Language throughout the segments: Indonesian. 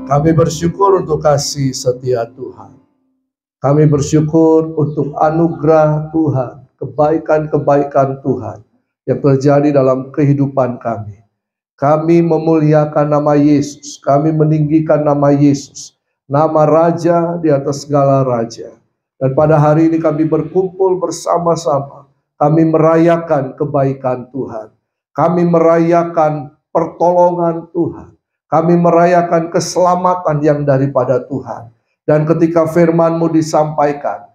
Kami bersyukur untuk kasih setia Tuhan. Kami bersyukur untuk anugerah Tuhan, kebaikan-kebaikan Tuhan yang terjadi dalam kehidupan kami. Kami memuliakan nama Yesus, kami meninggikan nama Yesus, nama Raja di atas segala raja. Dan pada hari ini kami berkumpul bersama-sama, kami merayakan kebaikan Tuhan, kami merayakan pertolongan Tuhan, kami merayakan keselamatan yang daripada Tuhan. Dan ketika firman-Mu disampaikan,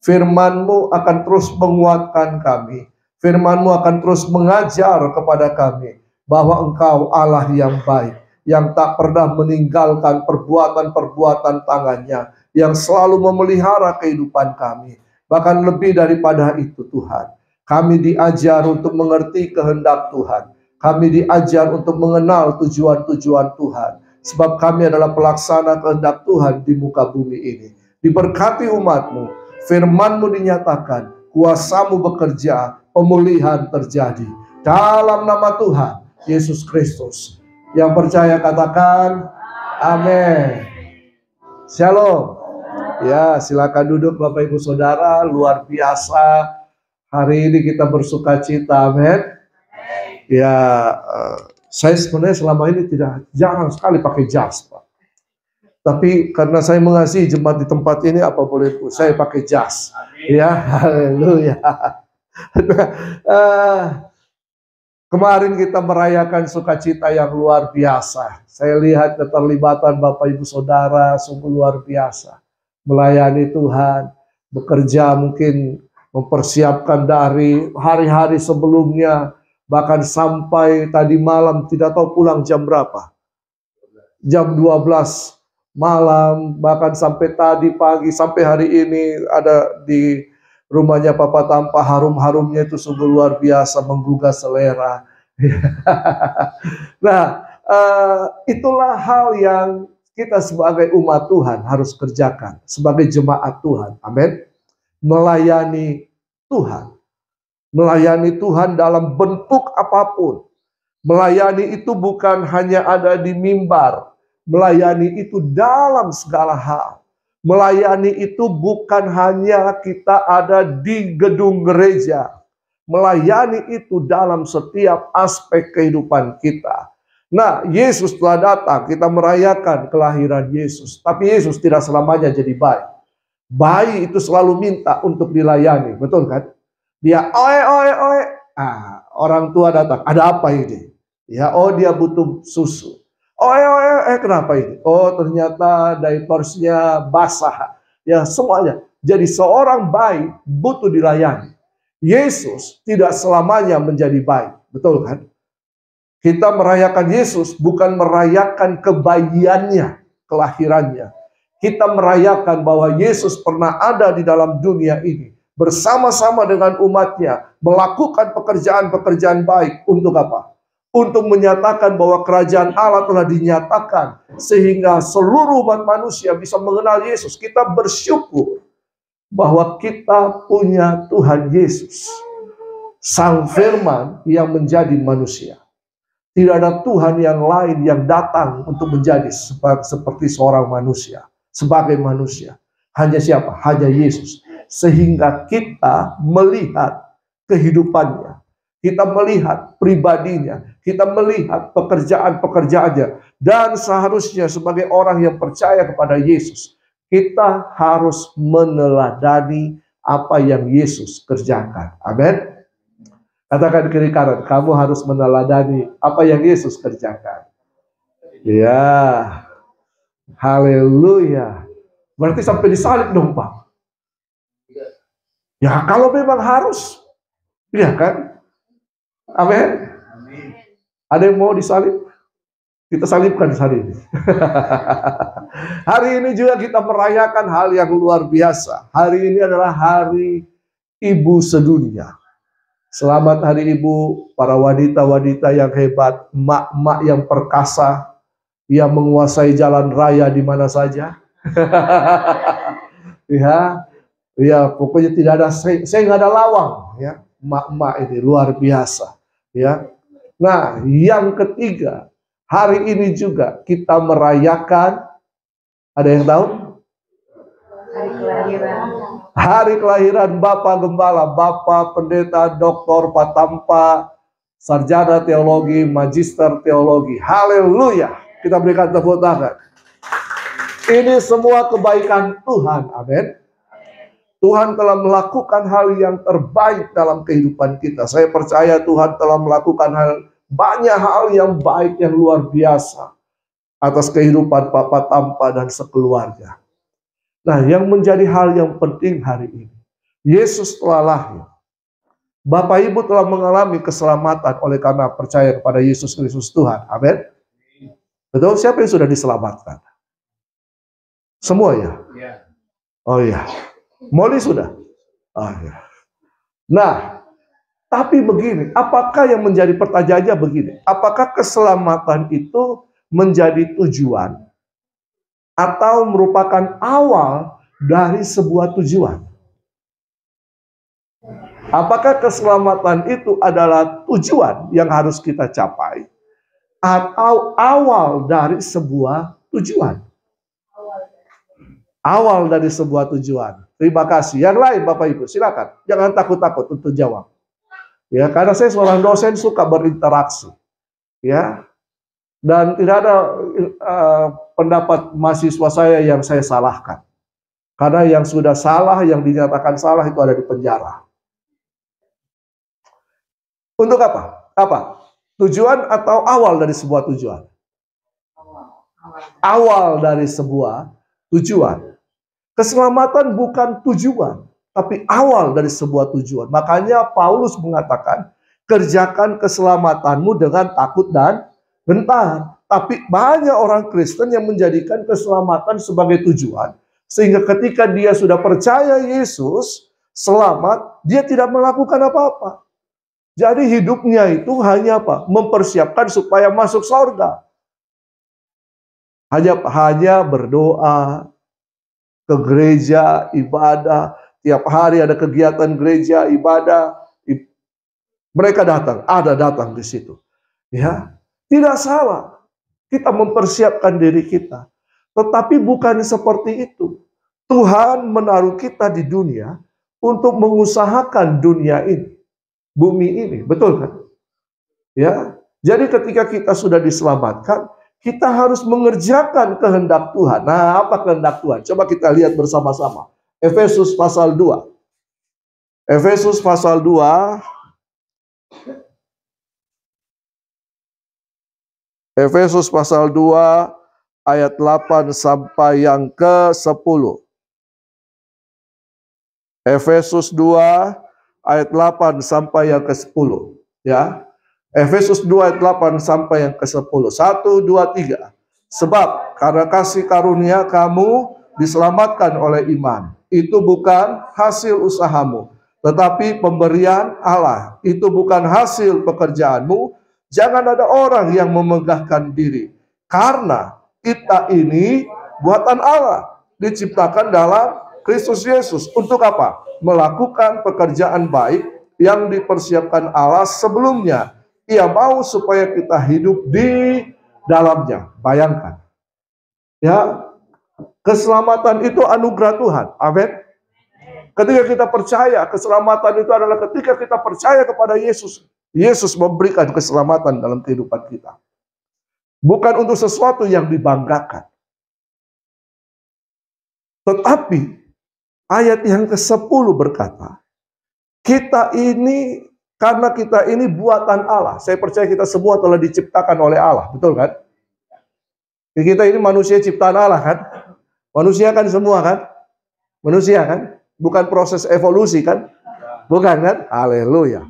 firman-Mu akan terus menguatkan kami, firman-Mu akan terus mengajar kepada kami bahwa Engkau Allah yang baik, yang tak pernah meninggalkan perbuatan-perbuatan tangannya, yang selalu memelihara kehidupan kami. Bahkan lebih daripada itu Tuhan, kami diajar untuk mengerti kehendak Tuhan. Kami diajar untuk mengenal tujuan-tujuan Tuhan. Sebab kami adalah pelaksana kehendak Tuhan di muka bumi ini. Diberkati umat-Mu, firman-Mu dinyatakan, kuasa-Mu bekerja, pemulihan terjadi. Dalam nama Tuhan Yesus Kristus. Yang percaya katakan amin. Shalom. Ya, silakan duduk Bapak Ibu Saudara. Luar biasa. Hari ini kita bersuka cita, amin. Ya, saya sebenarnya selama ini jarang sekali pakai jas, Pak. Tapi karena saya mengasihi jemaat di tempat ini, apa boleh saya pakai jas. Ya, haleluya. Kemarin kita merayakan sukacita yang luar biasa. Saya lihat keterlibatan Bapak Ibu Saudara sungguh luar biasa. Melayani Tuhan, bekerja mungkin mempersiapkan dari hari-hari sebelumnya, bahkan sampai tadi malam tidak tahu pulang jam berapa. Jam 12 malam, bahkan sampai tadi pagi, sampai hari ini ada di rumahnya Papa Tampa, harum-harumnya itu sungguh luar biasa, menggugah selera. Nah, itulah hal yang kita sebagai umat Tuhan harus kerjakan, sebagai jemaat Tuhan. Amin. Melayani Tuhan. Melayani Tuhan dalam bentuk apapun. Melayani itu bukan hanya ada di mimbar. Melayani itu dalam segala hal. Melayani itu bukan hanya kita ada di gedung gereja. Melayani itu dalam setiap aspek kehidupan kita. Nah, Yesus telah datang, kita merayakan kelahiran Yesus. Tapi Yesus tidak selamanya jadi bayi. Bayi itu selalu minta untuk dilayani, betul kan? Dia oe. Orang tua datang, ada apa ini? Ya, dia butuh susu. Oe, kenapa ini? Oh, ternyata diapersnya basah. Ya, semuanya. Jadi seorang bayi butuh dilayani. Yesus tidak selamanya menjadi bayi, betul kan? Kita merayakan Yesus bukan merayakan kebayiannya, kelahirannya. Kita merayakan bahwa Yesus pernah ada di dalam dunia ini, bersama-sama dengan umatnya, melakukan pekerjaan-pekerjaan baik. Untuk apa? Untuk menyatakan bahwa kerajaan Allah telah dinyatakan, sehingga seluruh umat manusia bisa mengenal Yesus. Kita bersyukur bahwa kita punya Tuhan Yesus, Sang Firman yang menjadi manusia. Tidak ada Tuhan yang lain yang datang untuk menjadi seperti seorang manusia, sebagai manusia. Hanya siapa? Hanya Yesus. Sehingga kita melihat kehidupannya, kita melihat pribadinya, kita melihat pekerjaan-pekerjaannya. Dan seharusnya sebagai orang yang percaya kepada Yesus, kita harus meneladani apa yang Yesus kerjakan. Amin. Katakan kiri kanan, kamu harus meneladani apa yang Yesus kerjakan. Ya, haleluya. Berarti sampai disalib dong, Pak. Ya, kalau memang harus, ya kan? Amin. Ada yang mau disalib? Kita salibkan hari ini. Hari ini juga kita merayakan hal yang luar biasa. Hari ini adalah hari Ibu sedunia. Selamat Hari Ibu, para wanita-wanita yang hebat, emak-emak yang perkasa, yang menguasai jalan raya di mana saja. Ya, pokoknya tidak ada, saya nggak ada lawang, ya, emak-emak ini luar biasa, ya. Nah, yang ketiga, Hari ini juga kita merayakan, ada yang tahu? Hari kelahiran Bapak Gembala, Bapak Pendeta Dr. Patampa, Sarjana Teologi, Magister Teologi. Haleluya. Kita berikan tepuk tangan. Ini semua kebaikan Tuhan. Amin. Tuhan telah melakukan hal yang terbaik dalam kehidupan kita. Saya percaya Tuhan telah melakukan banyak hal yang baik, yang luar biasa atas kehidupan Bapak Tampa dan sekeluarga. Nah, yang menjadi hal yang penting hari ini, Yesus telah lahir. Bapak Ibu telah mengalami keselamatan oleh karena percaya kepada Yesus Kristus Tuhan. Amin. Betul? Siapa yang sudah diselamatkan? Semua ya? Oh iya. Molly sudah? Oh iya. Nah, tapi begini, apakah yang menjadi pertanyaannya begini? Apakah keselamatan itu menjadi tujuan atau merupakan awal dari sebuah tujuan? Apakah keselamatan itu adalah tujuan yang harus kita capai atau awal dari sebuah tujuan? Awal dari sebuah tujuan. Terima kasih. Yang lain Bapak Ibu, silakan. Jangan takut-takut untuk jawab. Ya, karena saya seorang dosen suka berinteraksi. Ya. Dan tidak ada pendapat mahasiswa saya yang saya salahkan. Karena yang sudah salah, yang dinyatakan salah itu ada di penjara. Untuk apa? Apa? Tujuan atau awal dari sebuah tujuan? Awal dari sebuah tujuan. Keselamatan bukan tujuan, tapi awal dari sebuah tujuan. Makanya Paulus mengatakan, kerjakan keselamatanmu dengan takut dan gentar. Tapi banyak orang Kristen yang menjadikan keselamatan sebagai tujuan. Sehingga ketika dia sudah percaya Yesus, selamat, dia tidak melakukan apa-apa. Jadi hidupnya itu hanya apa? Mempersiapkan supaya masuk surga. Hanya berdoa, ke gereja, ibadah. Tiap hari ada kegiatan gereja, ibadah. Mereka datang di situ. Ya, tidak salah. Kita mempersiapkan diri kita. Tetapi bukan seperti itu. Tuhan menaruh kita di dunia untuk mengusahakan dunia ini, bumi ini, betul kan? Ya, jadi ketika kita sudah diselamatkan, kita harus mengerjakan kehendak Tuhan. Nah, apa kehendak Tuhan? Coba kita lihat bersama-sama. Efesus pasal 2. Efesus pasal 2. Efesus pasal 2 ayat 8 sampai yang ke-10. Efesus 2 ayat 8 sampai yang ke-10. Ya. Efesus 2 ayat 8 sampai yang ke-10. 1, 2, 3. Sebab karena kasih karunia kamu diselamatkan oleh iman. Itu bukan hasil usahamu, tetapi pemberian Allah. Itu bukan hasil pekerjaanmu. Jangan ada orang yang memegahkan diri. Karena kita ini buatan Allah, diciptakan dalam Kristus Yesus. Untuk apa? Melakukan pekerjaan baik yang dipersiapkan Allah sebelumnya. Ia mau supaya kita hidup di dalamnya. Bayangkan. Ya, keselamatan itu anugerah Tuhan. Amin. Ketika kita percaya, keselamatan itu adalah ketika kita percaya kepada Yesus. Yesus memberikan keselamatan dalam kehidupan kita. Bukan untuk sesuatu yang dibanggakan. Tetapi ayat yang ke-10 berkata, kita ini, karena kita ini buatan Allah. Saya percaya kita semua telah diciptakan oleh Allah. Betul kan? Kita ini manusia ciptaan Allah kan? Manusia kan semua kan? Manusia kan? Bukan proses evolusi kan? Bukan kan? Haleluya.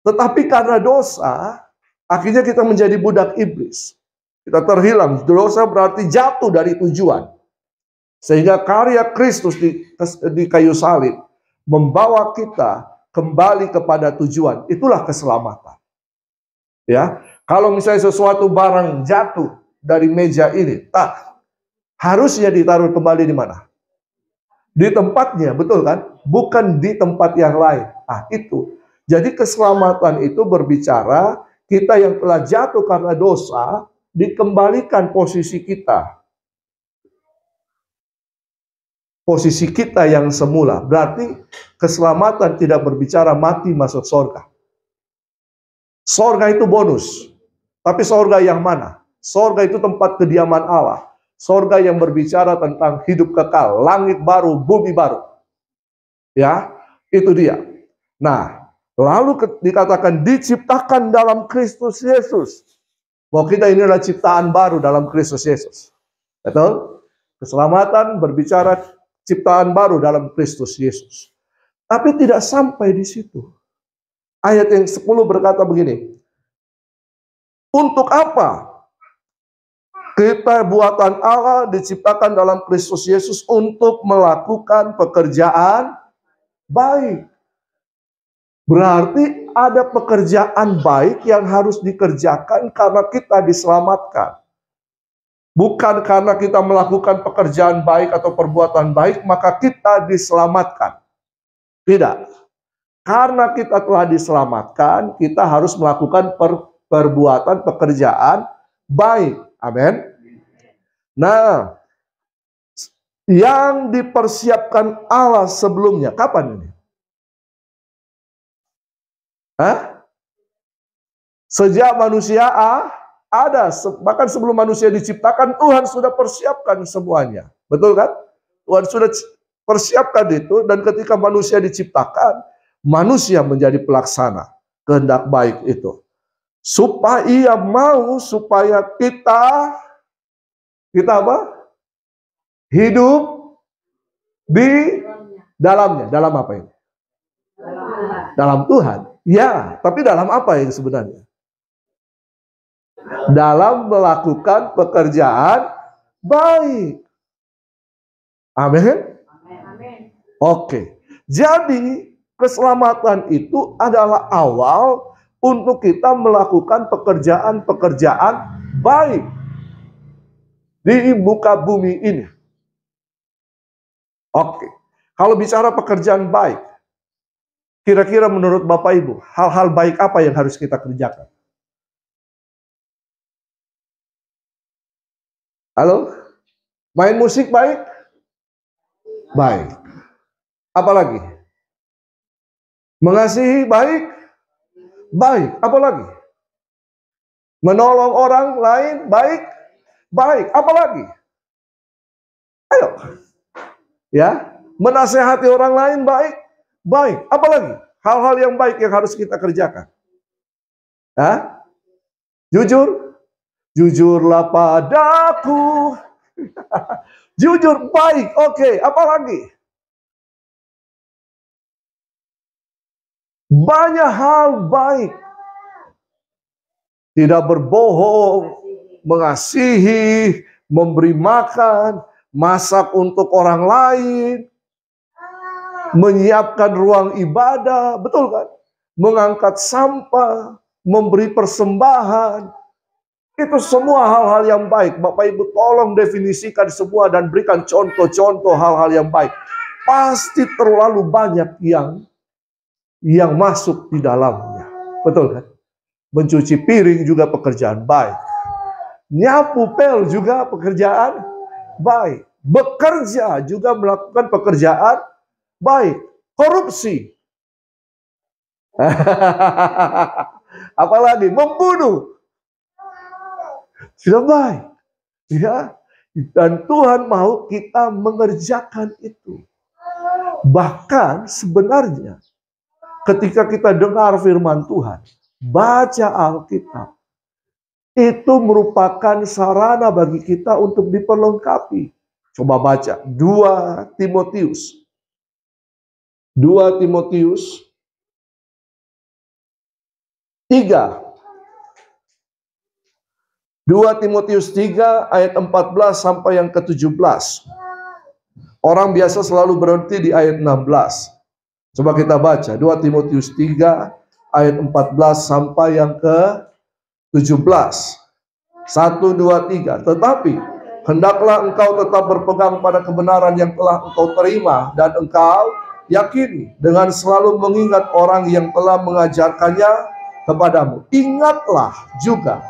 Tetapi karena dosa, akhirnya kita menjadi budak iblis. Kita terhilang. Dosa berarti jatuh dari tujuan. Sehingga karya Kristus di kayu salib membawa kita kembali kepada tujuan. Itulah keselamatan. Ya, kalau misalnya sesuatu barang jatuh dari meja ini, harusnya ditaruh kembali di mana? Di tempatnya, betul kan? Bukan di tempat yang lain. Itu. Jadi keselamatan itu berbicara kita yang telah jatuh karena dosa, dikembalikan posisi kita. Posisi kita yang semula. Berarti keselamatan tidak berbicara mati masuk surga. Surga itu bonus. Tapi surga yang mana? Surga itu tempat kediaman Allah. Surga yang berbicara tentang hidup kekal, langit baru, bumi baru. Ya, itu dia. Nah, lalu dikatakan diciptakan dalam Kristus Yesus. Bahwa kita ini adalah ciptaan baru dalam Kristus Yesus. Betul? Keselamatan berbicara ciptaan baru dalam Kristus Yesus. Tapi tidak sampai di situ. Ayat yang 10 berkata begini. Untuk apa kita buatan Allah diciptakan dalam Kristus Yesus untuk melakukan pekerjaan baik? Berarti ada pekerjaan baik yang harus dikerjakan karena kita diselamatkan. Bukan karena kita melakukan pekerjaan baik atau perbuatan baik, maka kita diselamatkan. Tidak. Karena kita telah diselamatkan, kita harus melakukan perbuatan pekerjaan baik. Amin. Nah, yang dipersiapkan Allah sebelumnya, kapan ini? Sejak manusia ada, bahkan sebelum manusia diciptakan, Tuhan sudah persiapkan semuanya. Betul kan? Tuhan sudah persiapkan itu, dan ketika manusia diciptakan, manusia menjadi pelaksana kehendak baik itu. Supaya ia mau, supaya kita apa? Hidup di dalamnya. Dalam apa ini? Dalam Tuhan. Ya, tapi dalam apa yang sebenarnya? Dalam melakukan pekerjaan baik. Amin. Oke. Jadi keselamatan itu adalah awal untuk kita melakukan pekerjaan-pekerjaan baik di muka bumi ini. Oke. Kalau bicara pekerjaan baik, kira-kira menurut Bapak Ibu, hal-hal baik apa yang harus kita kerjakan? Halo? Main musik baik? Baik. Apalagi? Mengasihi baik? Baik. Apalagi? Menolong orang lain baik? Baik. Apalagi? Ayo. Ya, menasehati orang lain baik? Baik. Apalagi? Hal-hal yang baik yang harus kita kerjakan. Hah? Jujur? Jujurlah padaku. Jujur, baik. Oke, apalagi? Banyak hal baik. Tidak berbohong, mengasihi, memberi makan, masak untuk orang lain, menyiapkan ruang ibadah, betul kan? Mengangkat sampah, memberi persembahan. Itu semua hal-hal yang baik. Bapak Ibu tolong definisikan semua dan berikan contoh-contoh hal-hal yang baik. Pasti terlalu banyak yang masuk di dalamnya. Betul kan? Mencuci piring juga pekerjaan baik. Nyapu pel juga pekerjaan baik. Bekerja juga melakukan pekerjaan baik. Korupsi. Apalagi membunuh. Sudah baik. Ya. Dan Tuhan mau kita mengerjakan itu. Bahkan sebenarnya ketika kita dengar firman Tuhan, baca Alkitab, itu merupakan sarana bagi kita untuk diperlengkapi. Coba baca 2 Timotius. 2 Timotius 3. 2 Timotius 3 ayat 14 sampai yang ke-17. Orang biasa selalu berhenti di ayat 16. Coba kita baca 2 Timotius 3 ayat 14 sampai yang ke-17. 1, 2, 3. Tetapi hendaklah engkau tetap berpegang pada kebenaran yang telah engkau terima dan engkau yakini, dengan selalu mengingat orang yang telah mengajarkannya kepadamu. Ingatlah juga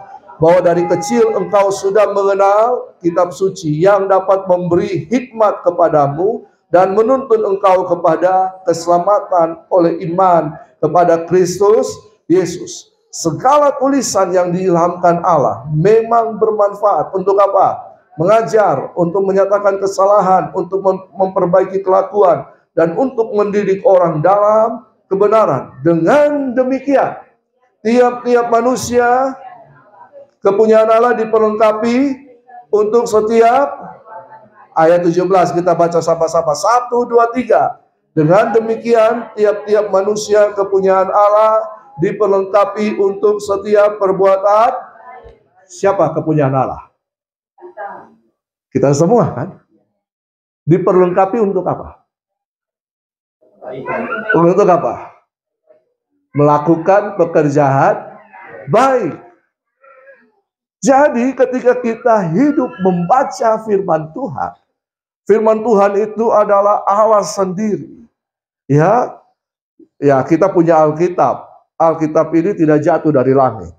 bahwa dari kecil engkau sudah mengenal kitab suci yang dapat memberi hikmat kepadamu dan menuntun engkau kepada keselamatan oleh iman kepada Kristus Yesus. Segala tulisan yang diilhamkan Allah memang bermanfaat untuk apa? Mengajar, untuk menyatakan kesalahan, untuk memperbaiki kelakuan, dan untuk mendidik orang dalam kebenaran. Dengan demikian, tiap-tiap manusia kepunyaan Allah diperlengkapi untuk setiap ayat 17 kita baca sama-sama. 1, 2, 3. Dengan demikian tiap-tiap manusia kepunyaan Allah diperlengkapi untuk setiap perbuatan. Siapa kepunyaan Allah? Kita semua kan? Diperlengkapi untuk apa? Untuk apa? Melakukan pekerjaan baik. Jadi ketika kita hidup membaca firman Tuhan itu adalah Allah sendiri. Ya, kita punya Alkitab. Alkitab ini tidak jatuh dari langit.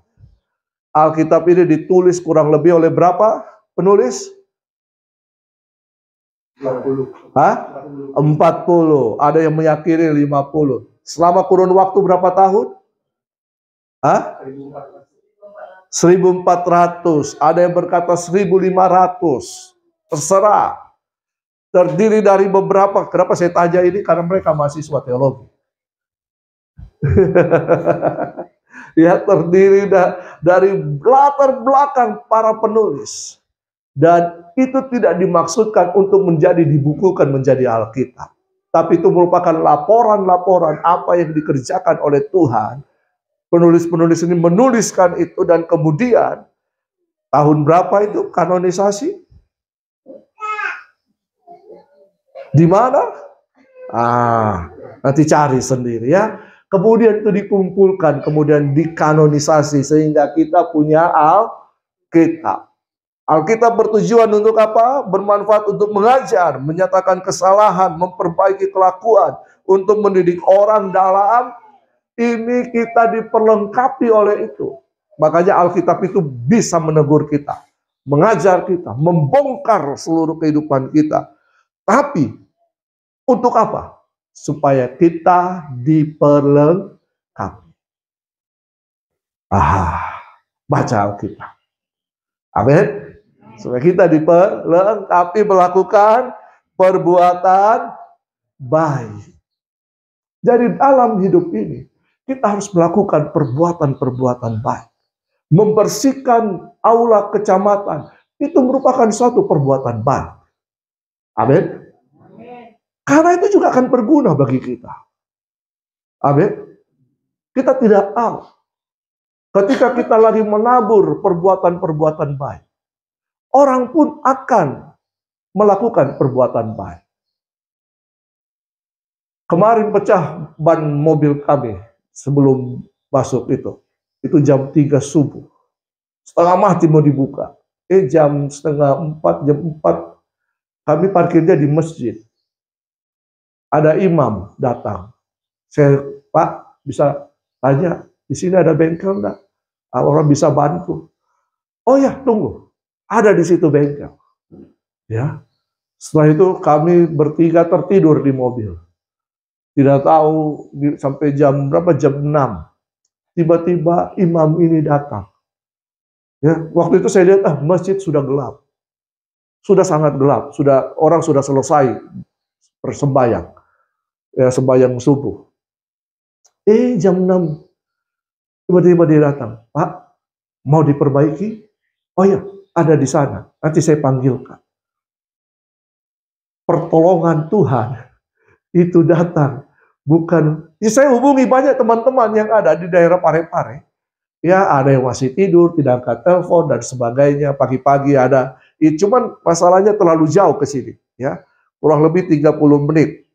Alkitab ini ditulis kurang lebih oleh berapa penulis? 40. 40. Ada yang meyakini 50. Selama kurun waktu berapa tahun? 1400. Ada yang berkata 1500. Terserah. Terdiri dari beberapa. Kenapa saya tanya ini? Karena mereka mahasiswa teologi. Ya, terdiri dari latar belakang para penulis. Dan itu tidak dimaksudkan untuk dibukukan menjadi Alkitab. Tapi itu merupakan laporan-laporan apa yang dikerjakan oleh Tuhan. Penulis-penulis ini menuliskan itu dan kemudian tahun berapa itu kanonisasi? Di mana? Nanti cari sendiri ya. Kemudian itu dikumpulkan, kemudian dikanonisasi sehingga kita punya Alkitab. Alkitab bertujuan untuk apa? Bermanfaat untuk mengajar, menyatakan kesalahan, memperbaiki kelakuan, untuk mendidik orang dalam. Ini kita diperlengkapi oleh itu. Makanya Alkitab itu bisa menegur kita, mengajar kita, membongkar seluruh kehidupan kita. Tapi untuk apa? Supaya kita diperlengkapi. Baca Alkitab. Amin. Supaya kita diperlengkapi melakukan perbuatan baik. Jadi dalam hidup ini kita harus melakukan perbuatan-perbuatan baik. Membersihkan aula kecamatan itu merupakan suatu perbuatan baik. Amin. Karena itu juga akan berguna bagi kita. Amin. Kita tidak tahu ketika kita lagi menabur perbuatan-perbuatan baik, orang pun akan melakukan perbuatan baik. Kemarin pecah ban mobil kami sebelum masuk itu jam 3 subuh. Setengah mati mau dibuka. Jam setengah 4, jam 4 kami parkirnya di masjid. Ada imam datang. Saya, Pak, bisa tanya, di sini ada bengkel enggak? Orang bisa bantu. Oh ya, tunggu. Ada di situ bengkel. Ya. Setelah itu kami bertiga tertidur di mobil. Tidak tahu sampai jam berapa, jam 6. Tiba-tiba imam ini datang. Ya, waktu itu saya lihat masjid sudah gelap. Sudah sangat gelap, orang sudah selesai bersembahyang. Ya, sembahyang subuh. Jam 6 tiba-tiba dia datang. Pak, mau diperbaiki? Oh ya, ada di sana. Nanti saya panggilkan. Pertolongan Tuhan itu datang. Bukan, ya saya hubungi banyak teman-teman yang ada di daerah Parepare. Ya, ada yang masih tidur, tidak angkat telepon dan sebagainya. Pagi-pagi ada. Cuman masalahnya terlalu jauh ke sini. Ya, kurang lebih 30 menit.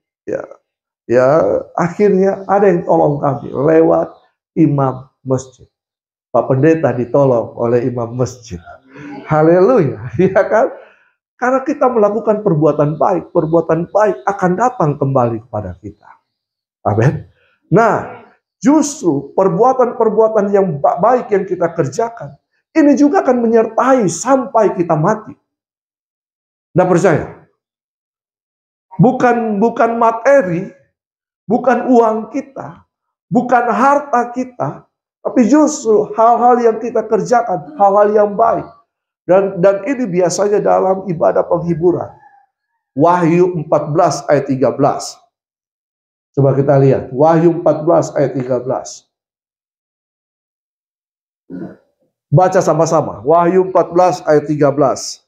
Ya, akhirnya ada yang tolong kami lewat imam masjid. Pak Pendeta ditolong oleh imam masjid. Haleluya, ya kan? Karena kita melakukan perbuatan baik akan datang kembali kepada kita. Amin. Nah, justru perbuatan-perbuatan yang baik yang kita kerjakan ini juga akan menyertai sampai kita mati. Nah, percaya? Bukan materi, bukan uang kita, bukan harta kita, tapi justru hal-hal yang kita kerjakan, hal-hal yang baik. Dan ini biasanya dalam ibadah penghiburan. Wahyu 14 ayat 13. Coba kita lihat. Wahyu 14 ayat 13. Baca sama-sama. Wahyu 14 ayat 13.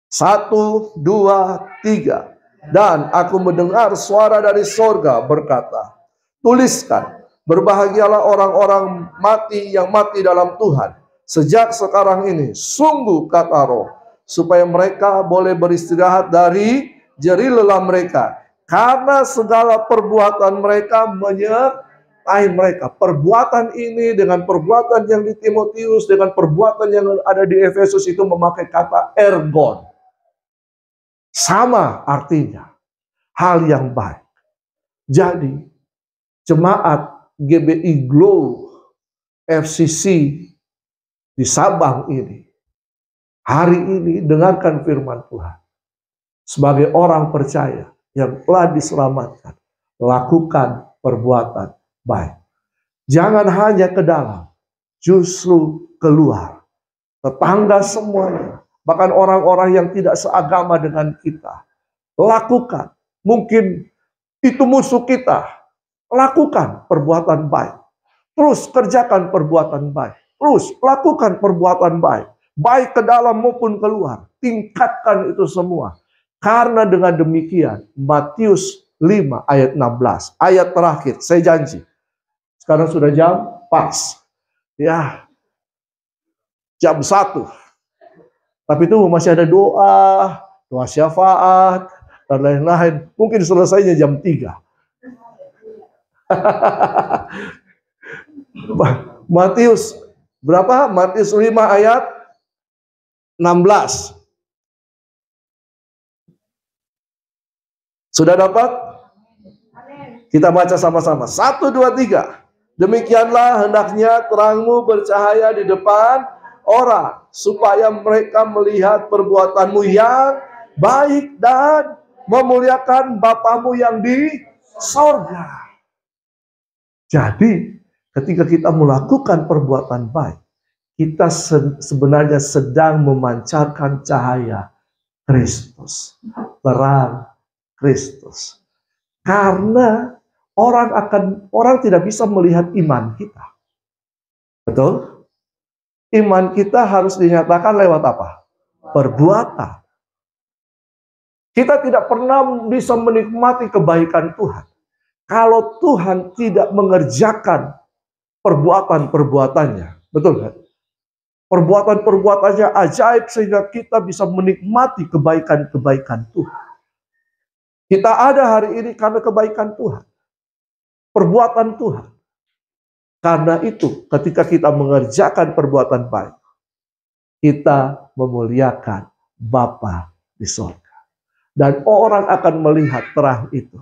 1, 2, 3. Dan aku mendengar suara dari sorga berkata, tuliskan, berbahagialah orang-orang mati yang mati dalam Tuhan. Sejak sekarang ini, sungguh kata Roh, supaya mereka boleh beristirahat dari jerih lelah mereka. Karena segala perbuatan mereka menyertai mereka. Perbuatan ini dengan perbuatan yang di Timotius, dengan perbuatan yang ada di Efesus itu memakai kata ergon. Sama artinya, hal yang baik. Jadi, jemaat GBI Glow FCC di Sabang ini, hari ini dengarkan firman Tuhan. Sebagai orang percaya yang telah diselamatkan, lakukan perbuatan baik. Jangan hanya ke dalam, justru keluar. Tetangga semuanya, bahkan orang-orang yang tidak seagama dengan kita, lakukan. Mungkin itu musuh kita, lakukan perbuatan baik. Terus kerjakan perbuatan baik. Terus lakukan perbuatan baik. Baik ke dalam maupun keluar. Tingkatkan itu semua. Karena dengan demikian, Matius 5 ayat 16. Ayat terakhir, saya janji. Sekarang sudah jam pas. Ya, jam 1. Tapi itu masih ada doa syafaat, dan lain-lain. Mungkin selesainya jam 3. Matius berapa? Matius 5 ayat 16. Sudah dapat? Kita baca sama-sama. 1, 2, 3. Demikianlah hendaknya terangmu bercahaya di depan orang, supaya mereka melihat perbuatanmu yang baik dan memuliakan Bapamu yang di sorga. Jadi, ketika kita melakukan perbuatan baik, kita sebenarnya sedang memancarkan cahaya Kristus, terang Kristus. Karena orang tidak bisa melihat iman kita. Betul? Iman kita harus dinyatakan lewat apa? Perbuatan. Kita tidak pernah bisa menikmati kebaikan Tuhan kalau Tuhan tidak mengerjakan perbuatan-perbuatannya. Betul kan? Perbuatan-perbuatannya ajaib sehingga kita bisa menikmati kebaikan-kebaikan Tuhan. Kita ada hari ini karena kebaikan Tuhan. Perbuatan Tuhan. Karena itu ketika kita mengerjakan perbuatan baik, kita memuliakan Bapa di sorga. Dan orang akan melihat terang itu.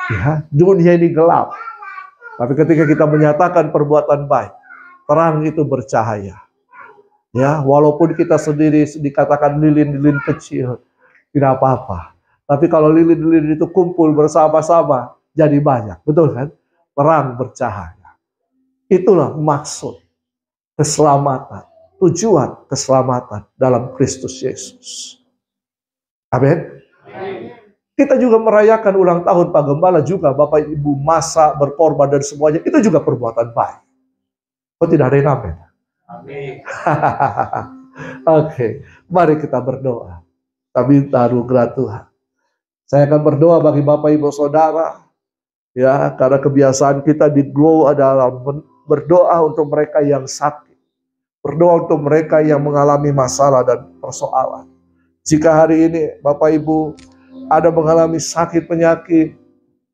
Ya, dunia ini gelap. Tapi ketika kita menyatakan perbuatan baik, terang itu bercahaya. Ya, walaupun kita sendiri dikatakan lilin-lilin kecil, tidak apa-apa. Tapi kalau lilin-lilin itu kumpul bersama-sama, jadi banyak. Betul kan? Terang bercahaya. Itulah maksud keselamatan. Tujuan keselamatan dalam Kristus Yesus. Amin. Kita juga merayakan ulang tahun Pak Gembala juga, Bapak Ibu masak, berkorban dan semuanya, itu juga perbuatan baik. Oh, tidak ada yang amin? Amin. Oke, mari kita berdoa. Kita minta anugerah Tuhan. Saya akan berdoa bagi Bapak Ibu Saudara, ya, karena kebiasaan kita di Glow adalah berdoa untuk mereka yang sakit, berdoa untuk mereka yang mengalami masalah dan persoalan. Jika hari ini Bapak Ibu ada mengalami sakit penyakit,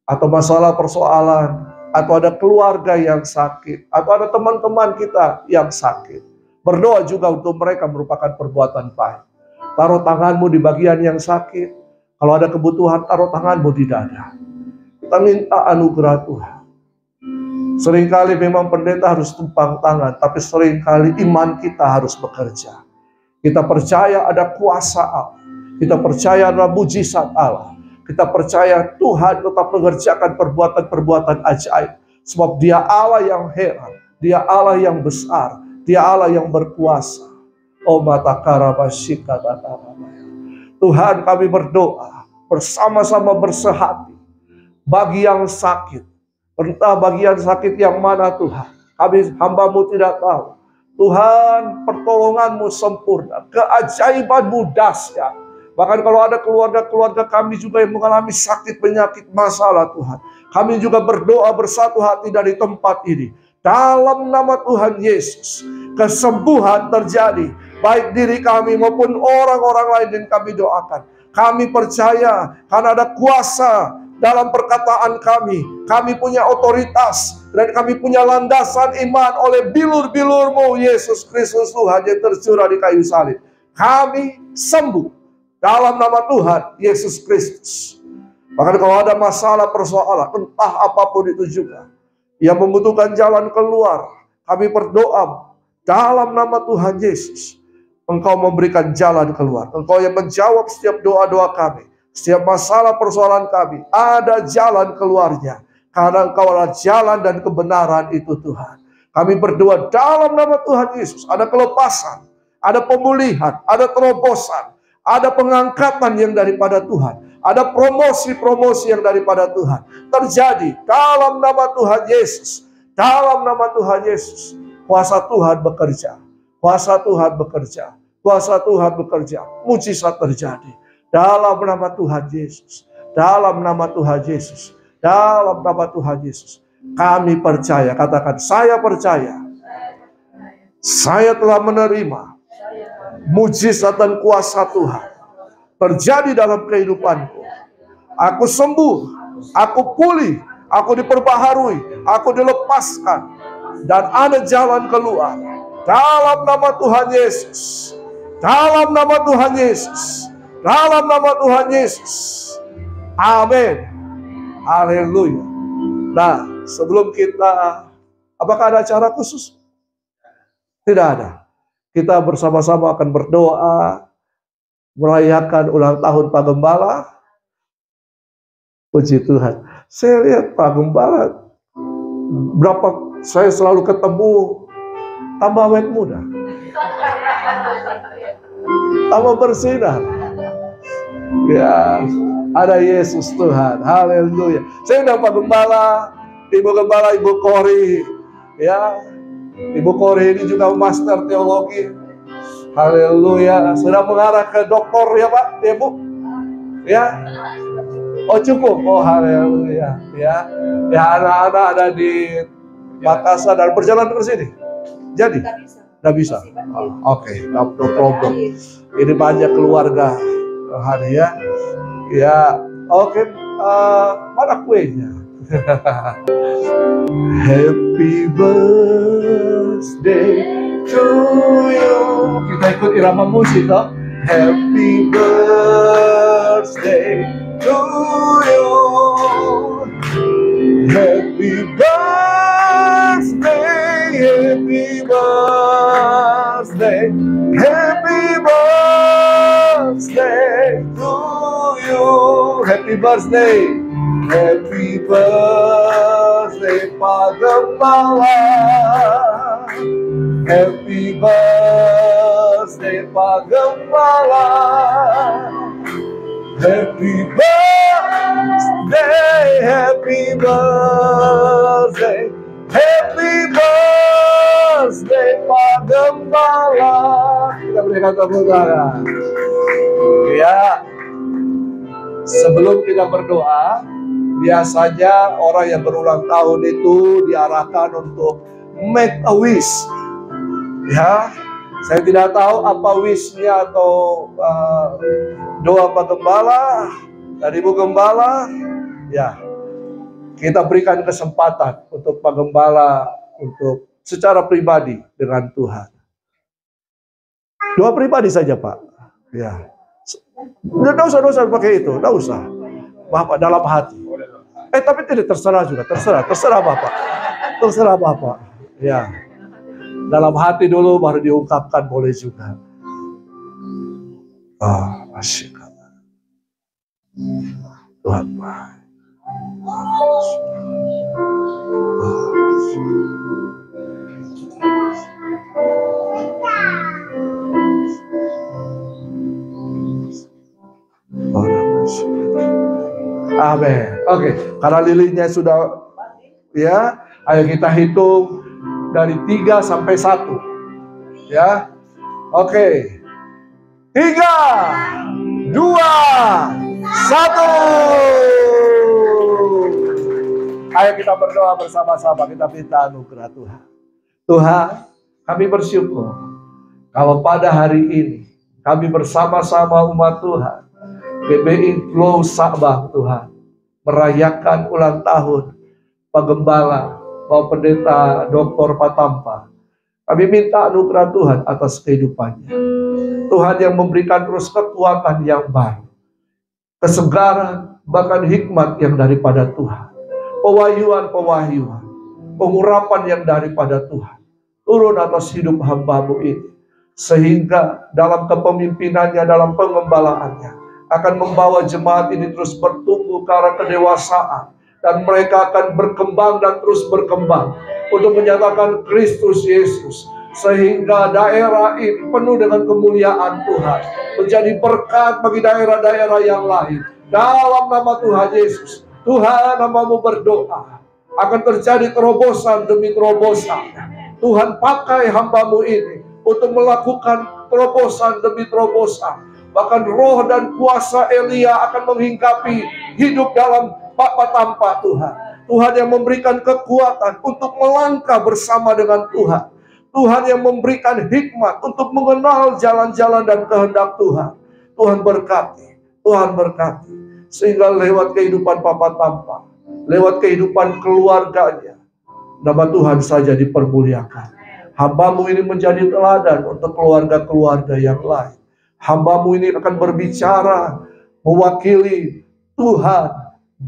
atau masalah persoalan, atau ada keluarga yang sakit, atau ada teman-teman kita yang sakit, berdoa juga untuk mereka merupakan perbuatan baik. Taruh tanganmu di bagian yang sakit. Kalau ada kebutuhan, taruh tanganmu di dada. Kita minta anugerah Tuhan. Seringkali memang pendeta harus tumpang tangan, tapi seringkali iman kita harus bekerja. Kita percaya ada kuasa Allah. Kita percaya ada mujizat Allah. Kita percaya Tuhan tetap mengerjakan perbuatan-perbuatan ajaib. Sebab Dia Allah yang heran. Dia Allah yang besar. Dia Allah yang berkuasa. Oh mata karabashika. Tuhan, kami berdoa bersama-sama bersehati bagi yang sakit. Entah bagian sakit yang mana Tuhan, kami hamba-Mu tidak tahu. Tuhan, pertolongan-Mu sempurna, keajaiban-Mu dahsyat. Bahkan kalau ada keluarga-keluarga kami juga yang mengalami sakit, penyakit, masalah Tuhan, kami juga berdoa bersatu hati dari tempat ini. Dalam nama Tuhan Yesus, kesembuhan terjadi, baik diri kami maupun orang-orang lain yang kami doakan. Kami percaya karena ada kuasa dalam perkataan kami. Kami punya otoritas dan kami punya landasan iman oleh bilur-bilur-Mu Yesus Kristus Tuhan yang tercurah di kayu salib. Kami sembuh dalam nama Tuhan Yesus Kristus. Bahkan kalau ada masalah persoalan, entah apapun itu juga, yang membutuhkan jalan keluar, kami berdoa dalam nama Tuhan Yesus. Engkau memberikan jalan keluar. Engkau yang menjawab setiap doa-doa kami. Setiap masalah persoalan kami, ada jalan keluarnya. Karena Engkau adalah jalan dan kebenaran itu Tuhan. Kami berdoa dalam nama Tuhan Yesus. Ada kelepasan, ada pemulihan, ada terobosan, ada pengangkatan yang daripada Tuhan. Ada promosi-promosi yang daripada Tuhan. Terjadi dalam nama Tuhan Yesus. Dalam nama Tuhan Yesus. Kuasa Tuhan bekerja. Kuasa Tuhan bekerja. Kuasa Tuhan bekerja. Mujizat terjadi. Dalam nama Tuhan Yesus. Dalam nama Tuhan Yesus. Dalam nama Tuhan Yesus. Kami percaya. Katakan, saya percaya. Saya telah menerima mujizat dan kuasa Tuhan. Terjadi dalam kehidupanku. Aku sembuh. Aku pulih. Aku diperbaharui. Aku dilepaskan. Dan ada jalan keluar. Dalam nama Tuhan Yesus. Dalam nama Tuhan Yesus. Dalam nama Tuhan Yesus. Amin. Haleluya. Nah, sebelum kita, apakah ada acara khusus? Tidak ada. Kita bersama-sama akan berdoa, merayakan ulang tahun Pak Gembala. Puji Tuhan. Saya lihat Pak Gembala, berapa saya selalu ketemu, tambah awet muda, tambah bersinar. Ya, ada Yesus Tuhan. Haleluya. Saya undang Pak Gembala, Ibu Kori. Ya, Ibu Kori ini juga master teologi. Haleluya. Sudah mengarah ke doktor ya Pak, ya Bu? Ya. Oh cukup. Oh haleluya. Ya. Ya anak-anak ada di Makassar dan perjalanan ke sini. Jadi? Nggak bisa. Oke, no problem. Ini banyak keluarga hari ya. Ya, oke. Mana kuenya? Happy birthday to you. Kita ikut irama musik toh. Happy birthday to you. Happy birthday, happy birthday, happy birthday to you. Happy birthday, happy birthday Pak Gembala. Happy birthday Pak Gembala. Happy birthday, happy birthday, happy birthday Pak Gembala. Kita berikan tepuk tangan. Ya, sebelum kita berdoa, biasanya orang yang berulang tahun itu diarahkan untuk make a wish. Ya, saya tidak tahu apa wishnya atau doa Pak Gembala dari Ibu Gembala. Ya, kita berikan kesempatan untuk Pak Gembala untuk secara pribadi dengan Tuhan. Doa pribadi saja Pak. Ya, tidak usah pakai itu, tidak usah. Bapak dalam hati. Tapi tidak terserah juga, terserah Bapak. Terserah Bapak. Ya. Dalam hati dulu baru diungkapkan boleh juga. Asyik. Tuhan baik. Amin. Oke, karena lilinnya sudah ya, ayo kita hitung dari 3 sampai 1. Ya. Oke. 3, 2, 1. Ayo kita berdoa bersama-sama, kita minta anugerah Tuhan. Tuhan, kami bersyukur kalau pada hari ini kami bersama-sama umat Tuhan GBI Flow Sabang Tuhan merayakan ulang tahun Pak Gembala, Pak Pendeta Dr. Patampa. Kami minta anugerah Tuhan atas kehidupannya. Tuhan yang memberikan terus kekuatan yang baru, kesegaran, bahkan hikmat yang daripada Tuhan. Pewahyuan, pengurapan yang daripada Tuhan turun atas hidup hamba-Mu ini. Sehingga dalam kepemimpinannya, dalam pengembalaannya akan membawa jemaat ini terus bertumbuh ke arah kedewasaan. Dan mereka akan berkembang dan terus berkembang untuk menyatakan Kristus Yesus. Sehingga daerah ini penuh dengan kemuliaan Tuhan. Menjadi berkat bagi daerah-daerah yang lain. Dalam nama Tuhan Yesus. Tuhan, hamba-Mu berdoa. Akan terjadi terobosan demi terobosan. Tuhan pakai hamba-Mu ini untuk melakukan terobosan demi terobosan. Bahkan roh dan kuasa Elia akan menghinggapi hidup dalam Bapak tanpa Tuhan. Tuhan yang memberikan kekuatan untuk melangkah bersama dengan Tuhan. Tuhan yang memberikan hikmat untuk mengenal jalan-jalan dan kehendak Tuhan. Tuhan berkati. Tuhan berkati. Sehingga lewat kehidupan Bapak tanpa, lewat kehidupan keluarganya, nama Tuhan saja dipermuliakan. Hamba-Mu ini menjadi teladan untuk keluarga-keluarga yang lain. Hamba-Mu ini akan berbicara mewakili Tuhan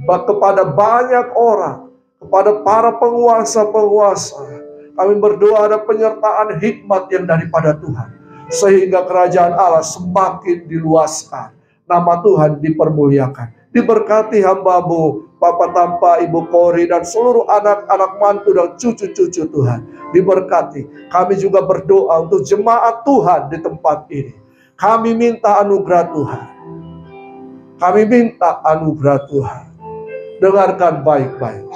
kepada banyak orang, kepada para penguasa-penguasa. Kami berdoa ada penyertaan hikmat yang daripada Tuhan, sehingga kerajaan Allah semakin diluaskan, nama Tuhan dipermuliakan. Diberkati hamba-Mu Bapak Tampa, Ibu Kori, dan seluruh anak-anak mantu dan cucu-cucu Tuhan. Diberkati. Kami juga berdoa untuk jemaat Tuhan di tempat ini. Kami minta anugerah Tuhan. Kami minta anugerah Tuhan. Dengarkan baik-baik.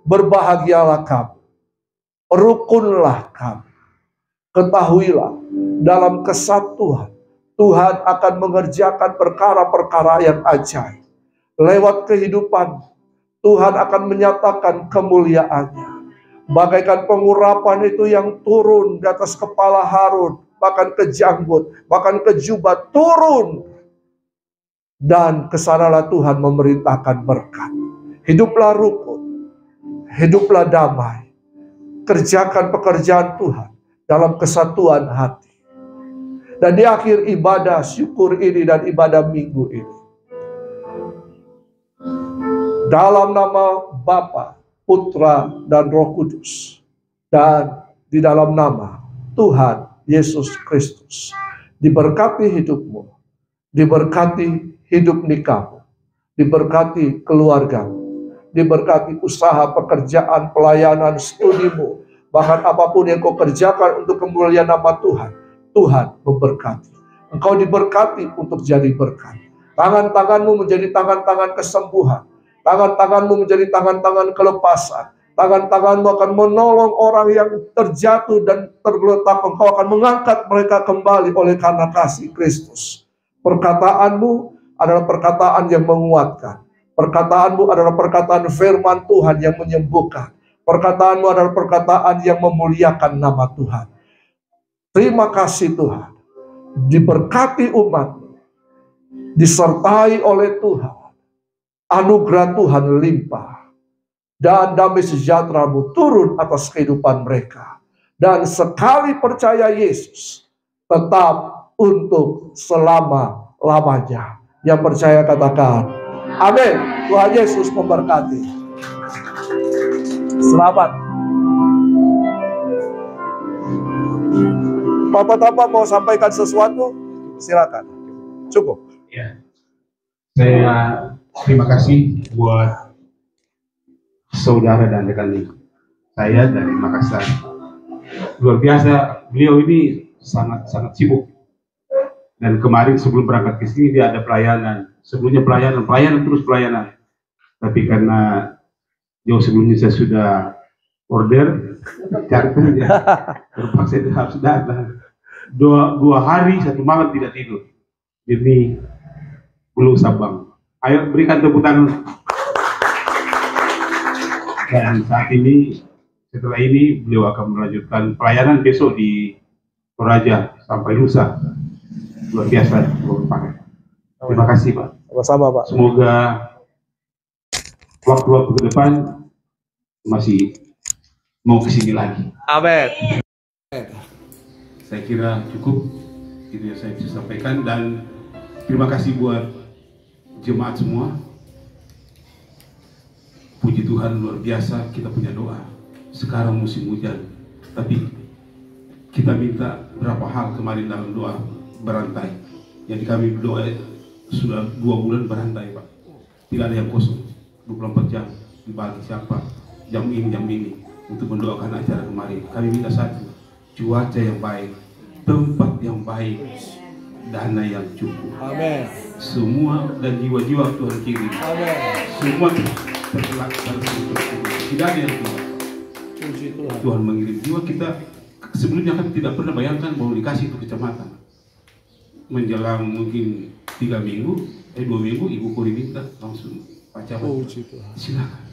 Berbahagialah kamu. Rukunlah kamu. Ketahuilah dalam kesatuan Tuhan akan mengerjakan perkara-perkara yang ajaib. Lewat kehidupan Tuhan akan menyatakan kemuliaannya. Bagaikan pengurapan itu yang turun di atas kepala Harun, bahkan ke janggut, bahkan ke jubah, turun. Dan kesanalah Tuhan memerintahkan berkat. Hiduplah rukun, hiduplah damai. Kerjakan pekerjaan Tuhan dalam kesatuan hati. Dan di akhir ibadah syukur ini dan ibadah minggu ini, dalam nama Bapa, Putra, dan Roh Kudus, dan di dalam nama Tuhan Yesus Kristus, diberkati hidupmu, diberkati hidup nikahmu, diberkati keluargamu, diberkati usaha, pekerjaan, pelayanan, studimu, bahkan apapun yang kau kerjakan untuk kemuliaan nama Tuhan, Tuhan memberkati. Engkau diberkati untuk jadi berkat. Tangan-tanganmu menjadi tangan-tangan kesembuhan. Tangan-tanganmu menjadi tangan-tangan kelepasan. Tangan-tanganmu akan menolong orang yang terjatuh dan tergeletak. Engkau akan mengangkat mereka kembali oleh karena kasih Kristus. Perkataanmu adalah perkataan yang menguatkan. Perkataanmu adalah perkataan firman Tuhan yang menyembuhkan. Perkataanmu adalah perkataan yang memuliakan nama Tuhan. Terima kasih Tuhan. Diberkati umat-Mu. Disertai oleh Tuhan. Anugerah Tuhan limpah. Dan damai sejahtera-Mu turun atas kehidupan mereka. Dan sekali percaya Yesus, tetap untuk selama-lamanya. Yang percaya katakan, amin. Tuhan Yesus memberkati. Selamat Bapak Tapa mau sampaikan sesuatu? Silakan. Cukup. Ya. Saya terima kasih buat saudara dan rekan saya dari Makassar. Luar biasa, beliau ini sangat sibuk. Dan kemarin sebelum berangkat ke sini dia ada pelayanan. Sebelumnya pelayanan terus pelayanan. Tapi karena jauh sebelumnya saya sudah order, charternya terpaksa harus datang. Dua hari satu malam tidak tidur demi Pulau Sabang. Ayo berikan tepuk tangan. Dan saat ini, setelah ini beliau akan melanjutkan pelayanan besok di Toraja sampai lusa. Luar biasa, Pak. Terima kasih, Pak. Sama-sama, Pak. Semoga waktu-waktu ke depan masih mau kesini lagi. Amin. Saya kira cukup itu yang saya bisa sampaikan, dan terima kasih buat jemaat semua. Puji Tuhan, luar biasa kita punya doa. Sekarang musim hujan, tapi kita minta berapa hal kemarin dalam doa berantai. Jadi kami berdoa sudah 2 bulan berantai, Pak. Tidak ada yang kosong, 24 jam dibagi siapa jam ini untuk mendoakan acara kemarin. Kami minta satu, cuaca yang baik, tempat yang baik, dana yang cukup. Amin. Semua dan jiwa-jiwa Tuhan kirim. Amin. Semua terlaksana. Tidak ada yang tidak. Puji Tuhan. Tuhan mengirim jiwa kita. Sebelumnya kan tidak pernah bayangkan mau dikasih ke kecamatan. Menjelang mungkin 2 minggu, Ibu Kori minta langsung Pak Camat. Puji Tuhan. Silakan.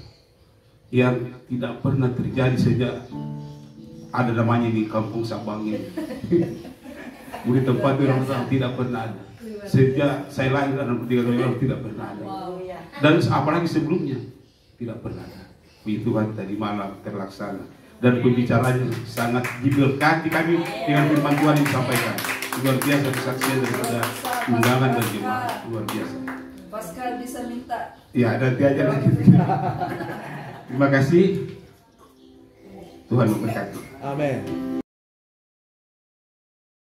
Yang tidak pernah terjadi sejak ada namanya di Kampung Sabang ini. Di tempat itu orang tidak pernah ada. Sejak saya lahir 63 tahun lalu tidak pernah ada. Dan apalagi sebelumnya tidak pernah ada. Puji Tuhan, tadi malam terlaksana. Dan pembicaranya sangat diberkati kami dengan firman Tuhan yang disampaikan. Luar biasa kesaksian daripada undangan dan jemaat. Luar biasa. Pascal bisa minta. Ya, nanti aja lagi. Terima kasih. Tuhan memberkati. Amin.